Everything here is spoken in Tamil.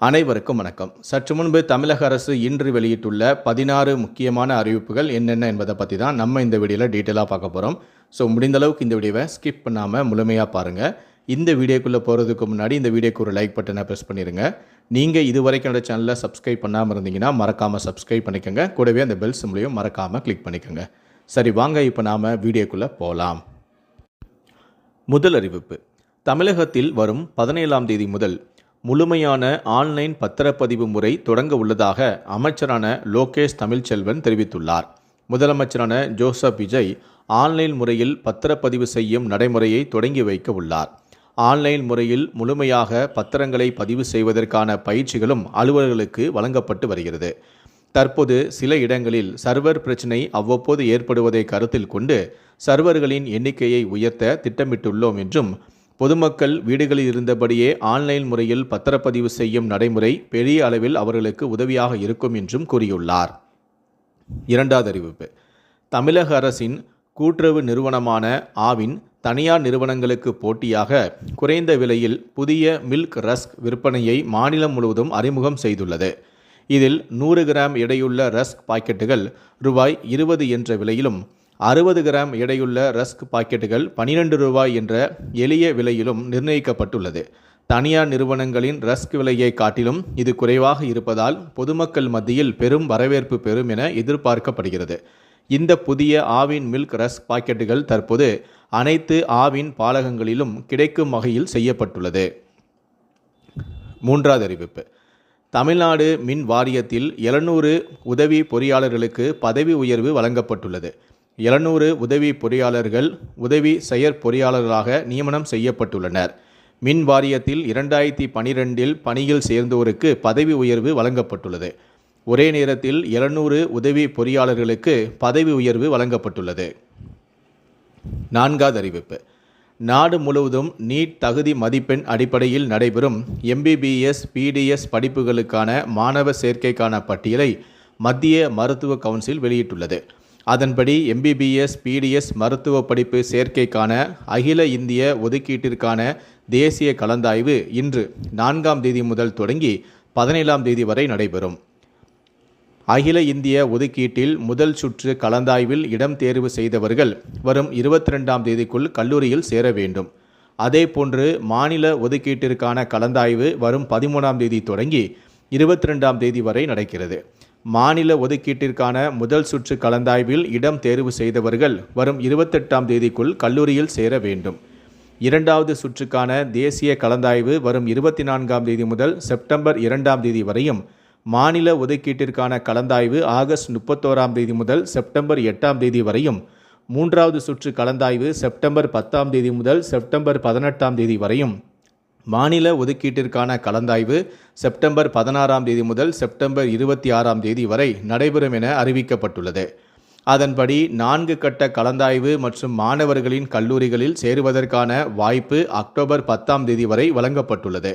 அனைவருக்கும் வணக்கம். சற்று முன்பு தமிழக அரசு இன்று வெளியிட்டுள்ள 16 முக்கியமான அறிவிப்புகள் என்னென்ன என்பதை பற்றி தான் நம்ம இந்த வீடியோவில் டீட்டெயிலாக பார்க்க போகிறோம். ஸோ முடிந்த அளவுக்கு இந்த வீடியோவை ஸ்கிப் பண்ணாமல் முழுமையாக பாருங்கள். இந்த வீடியோக்குள்ளே போகிறதுக்கு முன்னாடி இந்த வீடியோக்கு ஒரு லைக் பட்டனை ப்ரெஸ் பண்ணிடுங்க. நீங்கள் இதுவரைக்கும் என்னோட சேனலை சப்ஸ்கிரைப் பண்ணாமல் இருந்தீங்கன்னா மறக்காமல் சப்ஸ்கிரைப் பண்ணிக்கோங்க. கூடவே அந்த பெல் சிம்லையும் மறக்காமல் கிளிக் பண்ணிக்கோங்க. சரி, வாங்க இப்போ நாம் வீடியோக்குள்ளே போகலாம். முதல் அறிவிப்பு: தமிழகத்தில் வரும் 17ஆம் தேதி முதல் முழுமையான ஆன்லைன் பத்திரப்பதிவு முறை தொடங்க உள்ளதாக அமைச்சரான லோகேஷ் தமிழ்ச்செல்வன் தெரிவித்துள்ளார். முதலமைச்சரான ஜோசப் விஜய் ஆன்லைன் முறையில் பத்திரப்பதிவு செய்யும் நடைமுறையை தொடங்கி வைக்க உள்ளார். ஆன்லைன் முறையில் முழுமையாக பத்திரங்களை பதிவு செய்வதற்கான பயிற்சிகளும் அலுவலர்களுக்கு வழங்கப்பட்டு வருகிறது. தற்போது சில இடங்களில் சர்வர் பிரச்சினை அவ்வப்போது ஏற்படுவதை கருத்தில் கொண்டு சர்வர்களின் எண்ணிக்கையை உயர்த்த திட்டமிட்டுள்ளோம் என்றும், பொதுமக்கள் வீடுகளில் இருந்தபடியே ஆன்லைன் முறையில் பத்திரப்பதிவு செய்யும் நடைமுறை பெரிய அளவில் அவர்களுக்கு உதவியாக இருக்கும் என்றும் கூறியுள்ளார். இரண்டாவது அறிவிப்பு: தமிழக அரசின் கூட்டுறவு நிறுவனமான ஆவின் தனியார் நிறுவனங்களுக்கு போட்டியாக குறைந்த விலையில் புதிய மில்க் ரஸ்க் விற்பனையை மாநிலம் முழுவதும் அறிமுகம் செய்துள்ளது. இதில் 100 கிராம் எடையுள்ள ரஸ்க் பாக்கெட்டுகள் ரூபாய் 20 என்ற விலையிலும், 60 கிராம் எடையுள்ள ரஸ்க் பாக்கெட்டுகள் 12 ரூபாய் என்ற எளிய விலையிலும் நிர்ணயிக்கப்பட்டுள்ளது. தனியார் நிறுவனங்களின் ரஸ்க் விலையை காட்டிலும் இது குறைவாக இருப்பதால் பொதுமக்கள் மத்தியில் பெரும் வரவேற்பு பெறும் என எதிர்பார்க்கப்படுகிறது. இந்த புதிய ஆவின் மில்க் ரஸ்க் பாக்கெட்டுகள் தற்போது அனைத்து ஆவின் பாலகங்களிலும் கிடைக்கும் வகையில் செய்யப்பட்டுள்ளது. மூன்றாவது அறிவிப்பு: தமிழ்நாடு மின் வாரியத்தில் 700 உதவி பொறியாளர்களுக்கு பதவி உயர்வு வழங்கப்பட்டுள்ளது. 700 உதவி பொறியாளர்கள் உதவி செயற்பொறியாளர்களாக நியமனம் செய்யப்பட்டுள்ளனர். மின் வாரியத்தில் 2012இல் பணியில் சேர்ந்தோருக்கு பதவி உயர்வு வழங்கப்பட்டுள்ளது. ஒரே நேரத்தில் 700 உதவி பொறியாளர்களுக்கு பதவி உயர்வு வழங்கப்பட்டுள்ளது. நான்காவது அறிவிப்பு: நாடு முழுவதும் நீட் தகுதி மதிப்பெண் அடிப்படையில் நடைபெறும் MBBS PDS படிப்புகளுக்கான மாணவர் சேர்க்கைக்கான பட்டியலை மத்திய மருத்துவ கவுன்சில் வெளியிட்டுள்ளது. அதன்படி MBBS PDS மருத்துவ படிப்பு சேர்க்கைக்கான அகில இந்திய ஒதுக்கீட்டிற்கான தேசிய கலந்தாய்வு இன்று 4ஆம் தேதி முதல் தொடங்கி 17ஆம் தேதி வரை நடைபெறும். அகில இந்திய ஒதுக்கீட்டில் முதல் சுற்று கலந்தாய்வில் இடம் தேர்வு செய்தவர்கள் வரும் 22ஆம் தேதிக்குள் கல்லூரியில் சேர வேண்டும். அதேபோன்று மாநில ஒதுக்கீட்டிற்கான கலந்தாய்வு வரும் 13ஆம் தேதி தொடங்கி 22ஆம் தேதி வரை நடக்கிறது. மாநில ஒதுக்கீட்டிற்கான முதல் சுற்று கலந்தாய்வில் இடம் தேர்வு செய்தவர்கள் வரும் 28ஆம் தேதிக்குள் கல்லூரியில் சேர வேண்டும். இரண்டாவது சுற்றுக்கான தேசிய கலந்தாய்வு வரும் 24ஆம் தேதி முதல் செப்டம்பர் 2ஆம் தேதி வரையும், மாநில ஒதுக்கீட்டிற்கான கலந்தாய்வு ஆகஸ்ட் 31ஆம் தேதி முதல் செப்டம்பர் 8ஆம் தேதி வரையும், மூன்றாவது சுற்று கலந்தாய்வு செப்டம்பர் 10ஆம் தேதி முதல் செப்டம்பர் 18ஆம் தேதி வரையும், மாநில ஒதுக்கீட்டிற்கான கலந்தாய்வு செப்டம்பர் 16ஆம் தேதி முதல் செப்டம்பர் 26ஆம் தேதி வரை நடைபெறும் என அறிவிக்கப்பட்டுள்ளது. அதன்படி 4 கட்ட கலந்தாய்வு மற்றும் மாணவர்களின் கல்லூரிகளில் சேருவதற்கான வாய்ப்பு அக்டோபர் 10ஆம் தேதி வரை வழங்கப்பட்டுள்ளது.